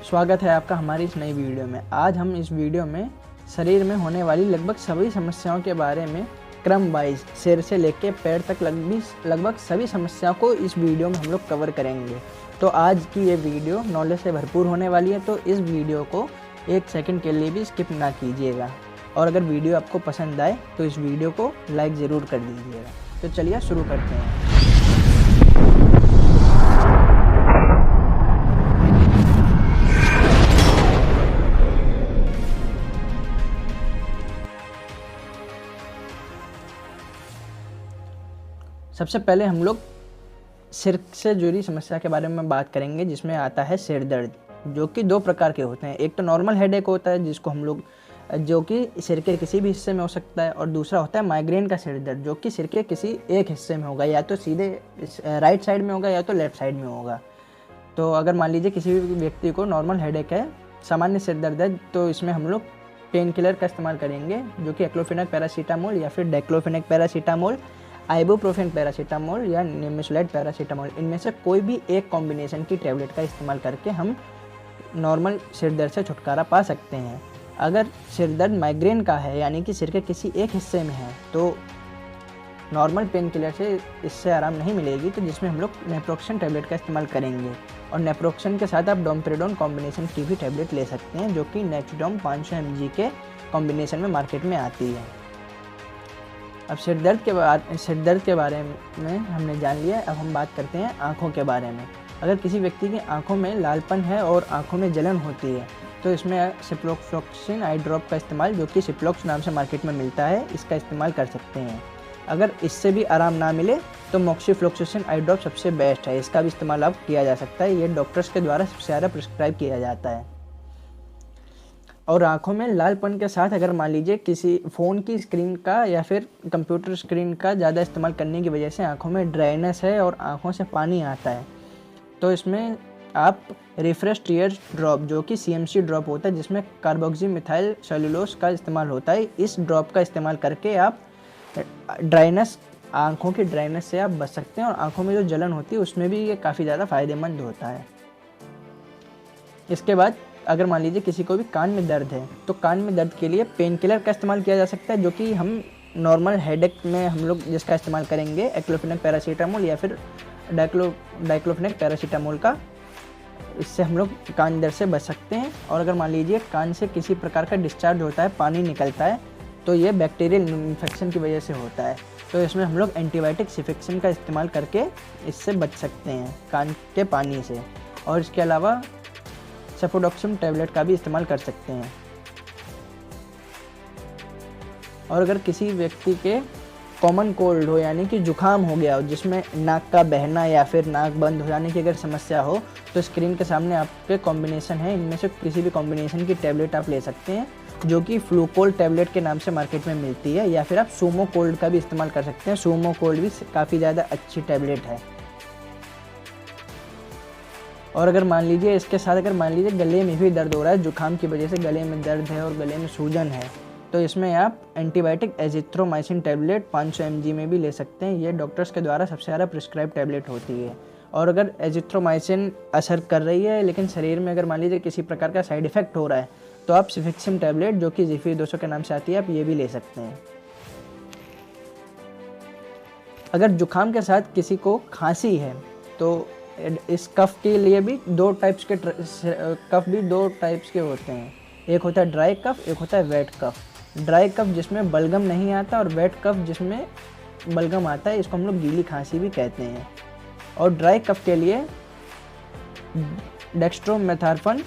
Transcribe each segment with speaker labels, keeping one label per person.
Speaker 1: स्वागत है आपका हमारी इस नई वीडियो में। आज हम इस वीडियो में शरीर में होने वाली लगभग सभी समस्याओं के बारे में क्रम वाइज सिर से लेकर पैर तक लगभग सभी समस्याओं को इस वीडियो में हम लोग कवर करेंगे। तो आज की ये वीडियो नॉलेज से भरपूर होने वाली है, तो इस वीडियो को एक सेकंड के लिए भी स्किप ना कीजिएगा। और अगर वीडियो आपको पसंद आए तो इस वीडियो को लाइक ज़रूर कर दीजिएगा। तो चलिए शुरू करते हैं। सबसे पहले हम लोग सिर से जुड़ी समस्या के बारे में बात करेंगे, जिसमें आता है सिर दर्द, जो कि दो प्रकार के होते हैं। एक तो नॉर्मल हेडेक होता है जिसको हम लोग जो कि सिर के किसी भी हिस्से में हो सकता है, और दूसरा होता है माइग्रेन का सिर दर्द, जो कि सिर के किसी एक हिस्से में होगा, या तो सीधे राइट साइड में होगा या तो लेफ्ट साइड में होगा। तो अगर मान लीजिए किसी भी व्यक्ति को नॉर्मल हेडेक है, सामान्य सिर दर्द है, तो इसमें हम लोग पेन किलर का इस्तेमाल करेंगे, जो कि एक्लोफेनेक पैरासीटामोल या फिर डाइक्लोफेनेक पैरासीटामोल, आइबुप्रोफेन पैरासीटामोल या निमेसुलाइड पैरासीटामोल, इनमें से कोई भी एक कॉम्बिनेशन की टैबलेट का इस्तेमाल करके हम नॉर्मल सिर दर्द से छुटकारा पा सकते हैं। अगर सिर दर्द माइग्रेन का है, यानी कि सिर के किसी एक हिस्से में है, तो नॉर्मल पेन किलर से इससे आराम नहीं मिलेगी, तो जिसमें हम लोग नेप्रोक्सन टैबलेट का इस्तेमाल करेंगे। और नेप्रोक्सन के साथ आप डोमपेरेडोन कॉम्बिनेशन की भी टैबलेट ले सकते हैं, जो कि नेचुडोम 500 mg के कॉम्बिनेशन में मार्केट में आती है। अब सिर दर्द के बारे में हमने जान लिया। अब हम बात करते हैं आँखों के बारे में। अगर किसी व्यक्ति की आँखों में लालपन है और आँखों में जलन होती है, तो इसमें सिप्रोफ्लॉक्सिन आई ड्रॉप का इस्तेमाल, जो कि सिप्लॉक्स नाम से मार्केट में मिलता है, इसका इस्तेमाल कर सकते हैं। अगर इससे भी आराम ना मिले तो मोक्सीफ्लॉक्सासिन आई ड्रॉप सबसे बेस्ट है, इसका भी इस्तेमाल अब किया जा सकता है। ये डॉक्टर्स के द्वारा सबसे ज़्यादा प्रिस्क्राइब किया जाता है। और आँखों में लालपन के साथ अगर मान लीजिए किसी फ़ोन की स्क्रीन का या फिर कंप्यूटर स्क्रीन का ज़्यादा इस्तेमाल करने की वजह से आँखों में ड्राइनेस है और आँखों से पानी आता है, तो इसमें आप रिफ्रेश टीयर ड्रॉप, जो कि CMC ड्रॉप होता है, जिसमें कार्बोक्सी मिथाइल सेलुलोज का इस्तेमाल होता है, इस ड्रॉप का इस्तेमाल करके आप आँखों की ड्राइनेस से आप बच सकते हैं। और आँखों में जो जलन होती है उसमें भी ये काफ़ी ज़्यादा फ़ायदेमंद होता है। इसके बाद अगर मान लीजिए किसी को भी कान में दर्द है, तो कान में दर्द के लिए पेन किलर का इस्तेमाल किया जा सकता है, जो कि हम नॉर्मल हेडेक में हम लोग जिसका इस्तेमाल करेंगे एक्लोफेनेक पैरासीटामोल या फिर डाइक्लोफेनेक पैरासीटामोल का। इससे हम लोग कान दर्द से बच सकते हैं। और अगर मान लीजिए कान से किसी प्रकार का डिस्चार्ज होता है, पानी निकलता है, तो ये बैक्टीरियल इन्फेक्शन की वजह से होता है, तो इसमें हम लोग एंटीबायोटिक सिफिक्सिन का इस्तेमाल करके इससे बच सकते हैं कान के पानी से। और इसके अलावा सेफोडोक्सिम टैबलेट का भी इस्तेमाल कर सकते हैं। और अगर किसी व्यक्ति के कॉमन कोल्ड हो, यानी कि जुखाम हो गया हो, जिसमें नाक का बहना या फिर नाक बंद हो जाने की अगर समस्या हो, तो स्क्रीन के सामने आपके कॉम्बिनेशन है, इनमें से किसी भी कॉम्बिनेशन की टैबलेट आप ले सकते हैं, जो कि फ्लूकोल टैबलेट के नाम से मार्केट में मिलती है, या फिर आप सूमो कोल्ड का भी इस्तेमाल कर सकते हैं। सूमो कोल्ड भी काफ़ी ज़्यादा अच्छी टैबलेट है। और अगर मान लीजिए इसके साथ अगर मान लीजिए गले में भी दर्द हो रहा है, जुखाम की वजह से गले में दर्द है और गले में सूजन है, तो इसमें आप एंटीबायोटिक एजिथ्रोमाइसिन टैबलेट 500 mg में भी ले सकते हैं। ये डॉक्टर्स के द्वारा सबसे ज़्यादा प्रिस्क्राइब टैबलेट होती है। और अगर एजिथ्रोमाइसिन असर कर रही है, लेकिन शरीर में अगर मान लीजिए किसी प्रकार का साइड इफेक्ट हो रहा है, तो आप सिफिक्सिम टैबलेट, जो कि ज़िफी 200 के नाम से आती है, आप ये भी ले सकते हैं। अगर जुखाम के साथ किसी को खांसी है, तो इस कफ के लिए भी दो टाइप्स के होते हैं। एक होता है ड्राई कफ, एक होता है वेट कफ। ड्राई कफ जिसमें बलगम नहीं आता, और वेट कफ जिसमें बलगम आता है, इसको हम लोग गीली खांसी भी कहते हैं। और ड्राई कफ के लिए डेक्स्ट्रोमेथार्फन,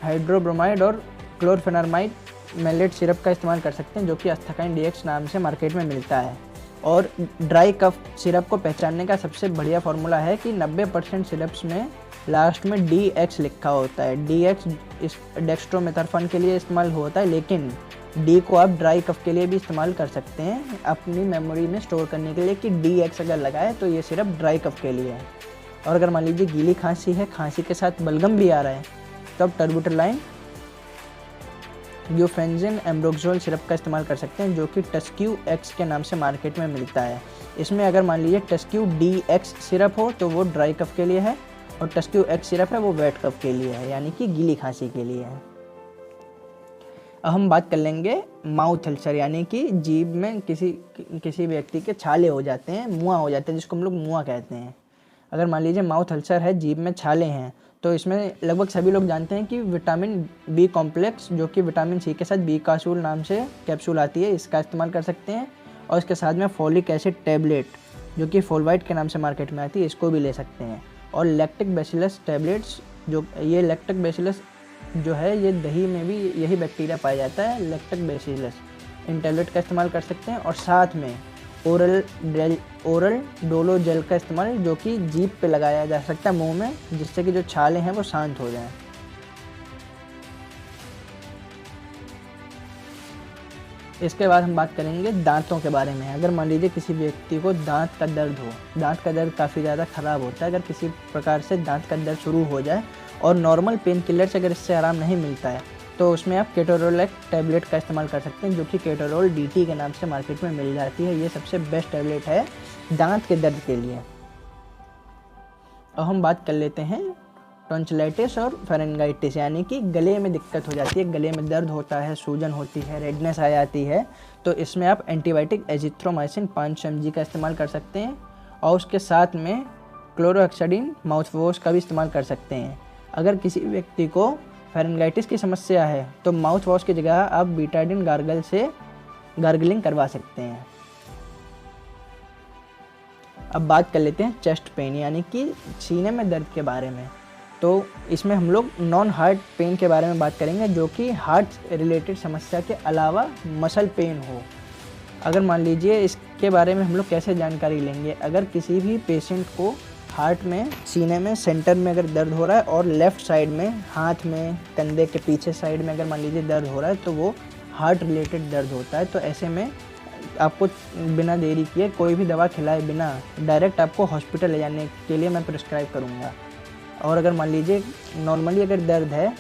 Speaker 1: हाइड्रोब्रोमाइड और क्लोरफेनामाइड मेलेट सिरप का इस्तेमाल कर सकते हैं, जो कि अस्थाकाइन DX नाम से मार्केट में मिलता है। और ड्राई कफ सिरप को पहचानने का सबसे बढ़िया फार्मूला है कि 90% सिरप्स में लास्ट में DX लिखा होता है। DX इस डेक्स्ट्रोमेथार्फन के लिए इस्तेमाल होता है, लेकिन D को आप ड्राई कफ के लिए भी इस्तेमाल कर सकते हैं, अपनी मेमोरी में स्टोर करने के लिए, कि DX अगर लगाए तो ये सिरप ड्राई कफ के लिए है। और अगर मान लीजिए गीली खांसी है, खांसी के साथ बलगम भी आ रहा है, तो आप टर्बुटलाइन, यूफेंजिन, एम्ब्रोक्सोल सिरप का इस्तेमाल कर सकते हैं, जो कि टेस्क्यू X के नाम से मार्केट में मिलता है। इसमें अगर मान लीजिए टेस्क्यू DX सिरप हो, तो वो ड्राई कफ के लिए है, और टस्क्यू एक्स सिरप है वो वेट कफ के लिए है, यानी कि गीली खांसी के लिए है। अब हम बात कर लेंगे माउथ अल्सर, यानी कि जीभ में किसी व्यक्ति के छाले हो जाते हैं, मुआ हो जाते हैं, जिसको हम लोग मुआ कहते हैं। अगर मान लीजिए माउथ अल्सर है, जीभ में छाले हैं, तो इसमें लगभग सभी लोग जानते हैं कि विटामिन बी कॉम्प्लेक्स, जो कि विटामिन सी के साथ बी कासूल नाम से कैप्सूल आती है, इसका इस्तेमाल कर सकते हैं। और इसके साथ में फॉलिक एसिड टैबलेट, जो कि फोलवाइट के नाम से मार्केट में आती है, इसको भी ले सकते हैं। और लैक्टिक बैसिलस टैबलेट्स, जो ये लैक्टिक बैसिलस जो है ये दही में भी यही बैक्टीरिया पाया जाता है, लैक्टिक बैसिलस, इन टैबलेट का इस्तेमाल कर सकते हैं। और साथ में ओरल डोलो जेल का इस्तेमाल, जो कि जीभ पे लगाया जा सकता है मुंह में, जिससे कि जो छाले हैं वो शांत हो जाएं। इसके बाद हम बात करेंगे दांतों के बारे में। अगर मान लीजिए किसी व्यक्ति को दांत का दर्द हो, दांत का दर्द काफ़ी ज़्यादा ख़राब होता है, अगर किसी प्रकार से दांत का दर्द शुरू हो जाए और नॉर्मल पेन किलर से अगर इससे आराम नहीं मिलता है, तो उसमें आप केटोरोलेक टैबलेट का इस्तेमाल कर सकते हैं, जो कि केटोरोल DT के नाम से मार्केट में मिल जाती है। ये सबसे बेस्ट टैबलेट है दांत के दर्द के लिए। अब हम बात कर लेते हैं टॉन्सिलाइटिस और फेरिंगाइटिस, यानी कि गले में दिक्कत हो जाती है, गले में दर्द होता है, सूजन होती है, रेडनेस आ जाती है, तो इसमें आप एंटीबायोटिक एजिथ्रोमाइसिन 500 mg का इस्तेमाल कर सकते हैं। और उसके साथ में क्लोरोहेक्साडीन माउथ वॉश का भी इस्तेमाल कर सकते हैं। अगर किसी व्यक्ति को फेरिंगाइटिस की समस्या है तो माउथ वॉश की जगह आप बीटाडिन गार्गल से गार्गलिंग करवा सकते हैं। अब बात कर लेते हैं चेस्ट पेन, यानी कि सीने में दर्द के बारे में। तो इसमें हम लोग नॉन हार्ट पेन के बारे में बात करेंगे, जो कि हार्ट रिलेटेड समस्या के अलावा मसल पेन हो। अगर मान लीजिए इसके बारे में हम लोग कैसे जानकारी लेंगे, अगर किसी भी पेशेंट को हार्ट में, सीने में, सेंटर में अगर दर्द हो रहा है और लेफ़्ट साइड में, हाथ में, कंधे के पीछे साइड में अगर मान लीजिए दर्द हो रहा है, तो वो हार्ट रिलेटेड दर्द होता है। तो ऐसे में आपको बिना देरी किए, कोई भी दवा खिलाए बिना, डायरेक्ट आपको हॉस्पिटल ले जाने के लिए मैं प्रिस्क्राइब करूँगा। और अगर मान लीजिए नॉर्मली अगर दर्द है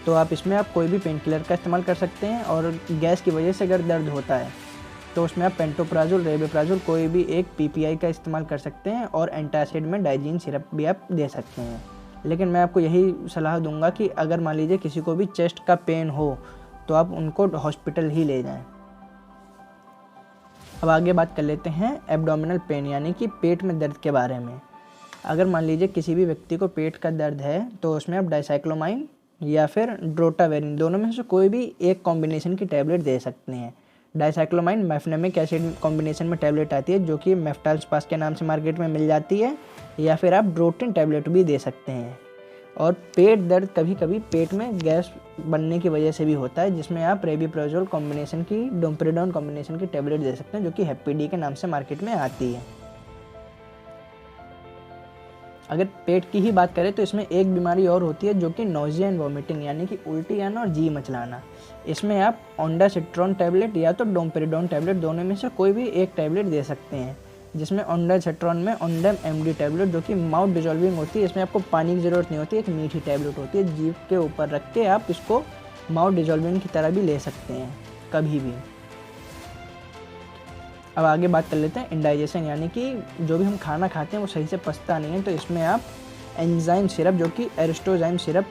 Speaker 1: तो आप इसमें आप कोई भी पेन किलर का इस्तेमाल कर सकते हैं। और गैस की वजह से अगर दर्द होता है तो उसमें आप पेंटोप्राजोल, रेबेप्राजोल, कोई भी एक PPI का इस्तेमाल कर सकते हैं। और एंटासिड में डाइजीन सिरप भी आप दे सकते हैं। लेकिन मैं आपको यही सलाह दूंगा कि अगर मान लीजिए किसी को भी चेस्ट का पेन हो तो आप उनको हॉस्पिटल ही ले जाएं। अब आगे बात कर लेते हैं एब्डोमिनल पेन, यानी कि पेट में दर्द के बारे में। अगर मान लीजिए किसी भी व्यक्ति को पेट का दर्द है तो उसमें आप डाइसाइक्लोमाइन या फिर ड्रोटावेरिन, दोनों में से कोई भी एक कॉम्बिनेशन की टैबलेट दे सकते हैं। डाइसाइक्लोमाइन मेफनेमिक एसिड कॉम्बिनेशन में टैबलेट आती है, जो कि मेफ्टाल्सपास के नाम से मार्केट में मिल जाती है, या फिर आप ड्रोटिन टैबलेट भी दे सकते हैं। और पेट दर्द कभी कभी पेट में गैस बनने की वजह से भी होता है, जिसमें आप रेबिप्राजोल कॉम्बिनेशन की, डोम्पेरिडोन कॉम्बिनेशन की टैबलेट दे सकते हैं, जो कि हैप्पी डी के नाम से मार्केट में आती है। अगर पेट की ही बात करें तो इसमें एक बीमारी और होती है, जो कि नोजिया एंड वॉमिटिंग, यानी कि उल्टी आना और जी मचलाना। इसमें आप ओंडासिट्रॉन टैबलेट या तो डोम्पेरिडोन टैबलेट, दोनों में से कोई भी एक टैबलेट दे सकते हैं। जिसमें ओंडासिट्रॉन में ओंडम MD टैबलेट, जो कि माउथ डिजॉल्विंग होती है, इसमें आपको पानी की ज़रूरत नहीं होती, एक मीठी टैबलेट होती है, जीभ के ऊपर रख के आप इसको माउथ डिजॉल्विंग की तरह भी ले सकते हैं कभी भी। अब आगे बात कर लेते हैं इंडाइजेशन, यानी कि जो भी हम खाना खाते हैं वो सही से पचता नहीं है, तो इसमें आप एंजाइम सिरप, जो कि एरिस्टोजाइम सिरप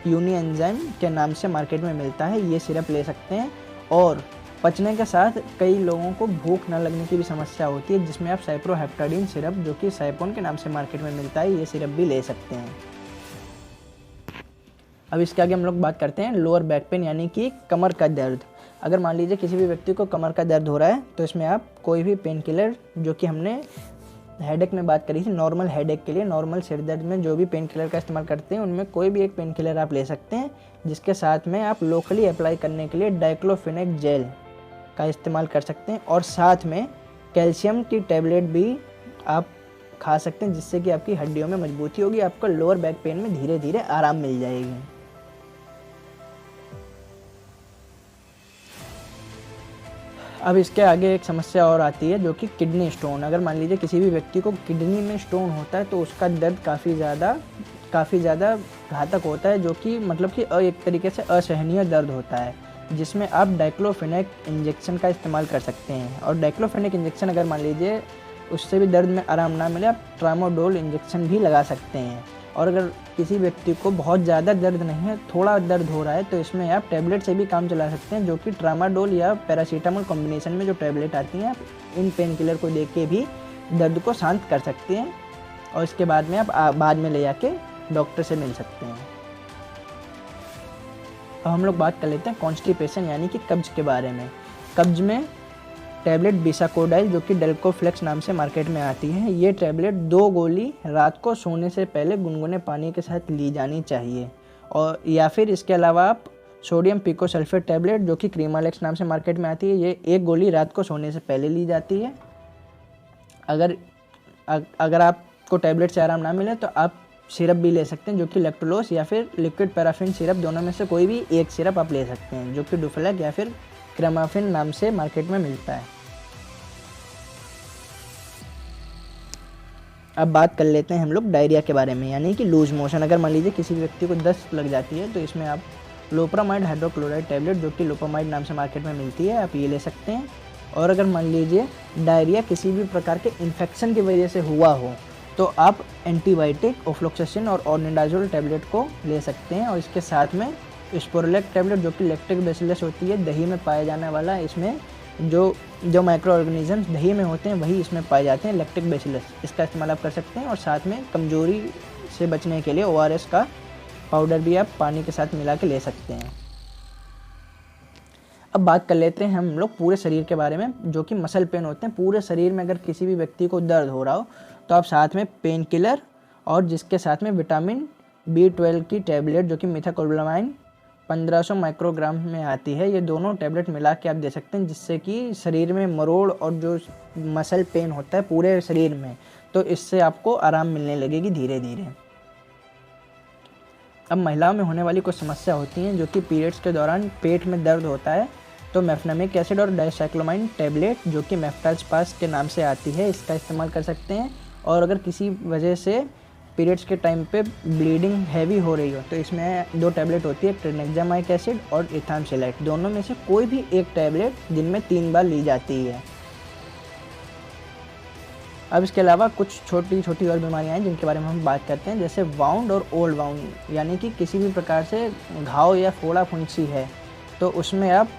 Speaker 1: यूनी एंजाइम के नाम से मार्केट में मिलता है, ये सिरप ले सकते हैं। और पचने के साथ कई लोगों को भूख न लगने की भी समस्या होती है, जिसमें आप साइप्रोहेप्टाडीन सिरप, जो कि साइपोन के नाम से मार्केट में मिलता है, ये सिरप भी ले सकते हैं। अब इसके आगे हम लोग बात करते हैं लोअर बैक पेन, यानी कि कमर का दर्द। अगर मान लीजिए किसी भी व्यक्ति को कमर का दर्द हो रहा है तो इसमें आप कोई भी पेन किलर, जो कि हमने हेडेक में बात करी थी, नॉर्मल हेडेक के लिए, नॉर्मल सिर दर्द में जो भी पेन किलर का इस्तेमाल करते हैं, उनमें कोई भी एक पेन किलर आप ले सकते हैं, जिसके साथ में आप लोकली अप्लाई करने के लिए डाइक्लोफेनेक जेल का इस्तेमाल कर सकते हैं। और साथ में कैल्शियम की टैबलेट भी आप खा सकते हैं, जिससे कि आपकी हड्डियों में मजबूती होगी, आपको लोअर बैक पेन में धीरे धीरे आराम मिल जाएगी। अब इसके आगे एक समस्या और आती है, जो कि किडनी स्टोन। अगर मान लीजिए किसी भी व्यक्ति को किडनी में स्टोन होता है तो उसका दर्द काफ़ी ज़्यादा घातक होता है, जो कि मतलब कि एक तरीके से असहनीय दर्द होता है, जिसमें आप डाइक्लोफेनेक इंजेक्शन का इस्तेमाल कर सकते हैं। और डाइक्लोफेनेक इंजेक्शन अगर मान लीजिए उससे भी दर्द में आराम ना मिले, आप ट्रामाडोल इंजेक्शन भी लगा सकते हैं। और अगर किसी व्यक्ति को बहुत ज़्यादा दर्द नहीं है, थोड़ा दर्द हो रहा है, तो इसमें आप टैबलेट से भी काम चला सकते हैं, जो कि ट्रामाडोल या पैरासीटामोल कॉम्बिनेशन में जो टैबलेट आती हैं, आप इन पेन किलर को दे के भी दर्द को शांत कर सकते हैं और इसके बाद में आप बाद में ले जाके डॉक्टर से मिल सकते हैं। अब हम लोग बात कर लेते हैं कॉन्स्टिपेशन यानी कि कब्ज के बारे में। कब्ज में टैबलेट बिसाकोडाइल जो कि डेल्कोफ्लेक्स नाम से मार्केट में आती है, ये टैबलेट 2 गोली रात को सोने से पहले गुनगुने पानी के साथ ली जानी चाहिए। और या फिर इसके अलावा आप सोडियम पिकोसल्फेट टैबलेट जो कि क्रीमालेक्स नाम से मार्केट में आती है, ये 1 गोली रात को सोने से पहले ली जाती है। अगर आपको टैबलेट से आराम ना मिले तो आप सिरप भी ले सकते हैं, जो कि लैक्टोलोस या फिर लिक्विड पैराफिन सिरप, दोनों में से कोई भी एक सिरप आप ले सकते हैं, जो कि डुफ्लेक या फिर क्रेमाफिन नाम से मार्केट में मिलता है। अब बात कर लेते हैं हम लोग डायरिया के बारे में, यानी कि लूज मोशन। अगर मान लीजिए किसी व्यक्ति को दस्त लग जाती है, तो इसमें आप लोप्रामाइड हाइड्रोक्लोराइड टैबलेट जो कि लोपामाइड नाम से मार्केट में मिलती है, आप ये ले सकते हैं। और अगर मान लीजिए डायरिया किसी भी प्रकार के इन्फेक्शन की वजह से हुआ हो, तो आप एंटीबायोटिक ओफ्लोक्सासिन और ऑर्निडाजोल टैबलेट को ले सकते हैं। और इसके साथ में स्पोरोलेक टैबलेट जो कि लैक्टिक बेसिलस होती है, दही में पाया जाने वाला, इसमें जो माइक्रो ऑर्गेनिजम्स दही में होते हैं वही इसमें पाए जाते हैं, लैक्टिक बेसिलस, इसका इस्तेमाल आप कर सकते हैं। और साथ में कमजोरी से बचने के लिए ORS का पाउडर भी आप पानी के साथ मिला के ले सकते हैं। अब बात कर लेते हैं हम लोग पूरे शरीर के बारे में, जो कि मसल पेन होते हैं। पूरे शरीर में अगर किसी भी व्यक्ति को दर्द हो रहा हो, तो आप साथ में पेन किलर और जिसके साथ में विटामिन B12 की टैबलेट जो कि मिथाकोबालामाइन 1500 माइक्रोग्राम में आती है, ये दोनों टैबलेट मिला के आप दे सकते हैं, जिससे कि शरीर में मरोड़ और जो मसल पेन होता है पूरे शरीर में, तो इससे आपको आराम मिलने लगेगी धीरे धीरे। अब महिलाओं में होने वाली कुछ समस्या होती हैं, जो कि पीरियड्स के दौरान पेट में दर्द होता है, तो मेफनामिक एसिड और डाइसाइक्लोमाइन टैबलेट जो कि मेफ्टाल्सपास के नाम से आती है, इसका इस्तेमाल कर सकते हैं। और अगर किसी वजह से पीरियड्स के टाइम पे ब्लीडिंग हैवी हो रही हो, तो इसमें 2 टैबलेट होती है, ट्रिनेक्जामाइक एसिड और इथामसेलाइट, दोनों में से कोई भी एक टैबलेट दिन में 3 बार ली जाती है। अब इसके अलावा कुछ छोटी छोटी और बीमारियां हैं जिनके बारे में हम बात करते हैं, जैसे वाउंड और ओल्ड वाउंड, यानी कि किसी भी प्रकार से घाव या फोड़ा फुंसी है, तो उसमें आप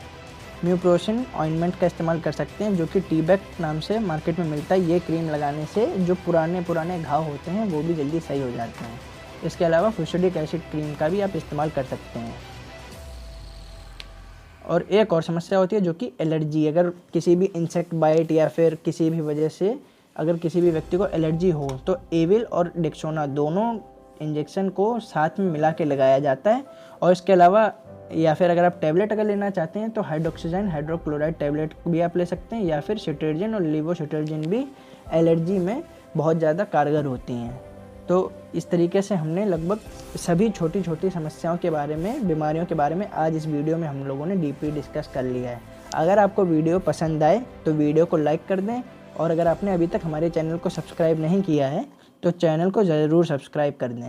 Speaker 1: म्यूप्रोसिन ऑइंटमेंट का इस्तेमाल कर सकते हैं, जो कि टीबैक नाम से मार्केट में मिलता है। ये क्रीम लगाने से जो पुराने घाव होते हैं वो भी जल्दी सही हो जाते हैं। इसके अलावा फुस्टिक एसिड क्रीम का भी आप इस्तेमाल कर सकते हैं। और एक और समस्या होती है जो कि एलर्जी। अगर किसी भी इंसेक्ट बाइट या फिर किसी भी वजह से अगर किसी भी व्यक्ति को एलर्जी हो, तो एविल और डेक्सोना दोनों इंजेक्शन को साथ में मिला के लगाया जाता है। और इसके अलावा या फिर अगर आप टैबलेट अगर लेना चाहते हैं, तो हाइड्रोक्सीजन हाइड्रोक्लोराइड टैबलेट भी आप ले सकते हैं, या फिर सिट्रेजिन और लिवोसिट्रेजिन भी एलर्जी में बहुत ज़्यादा कारगर होती हैं। तो इस तरीके से हमने लगभग सभी छोटी छोटी समस्याओं के बारे में, बीमारियों के बारे में आज इस वीडियो में हम लोगों ने डीपली डिस्कस कर लिया है। अगर आपको वीडियो पसंद आए तो वीडियो को लाइक कर दें, और अगर आपने अभी तक हमारे चैनल को सब्सक्राइब नहीं किया है तो चैनल को ज़रूर सब्सक्राइब कर दें।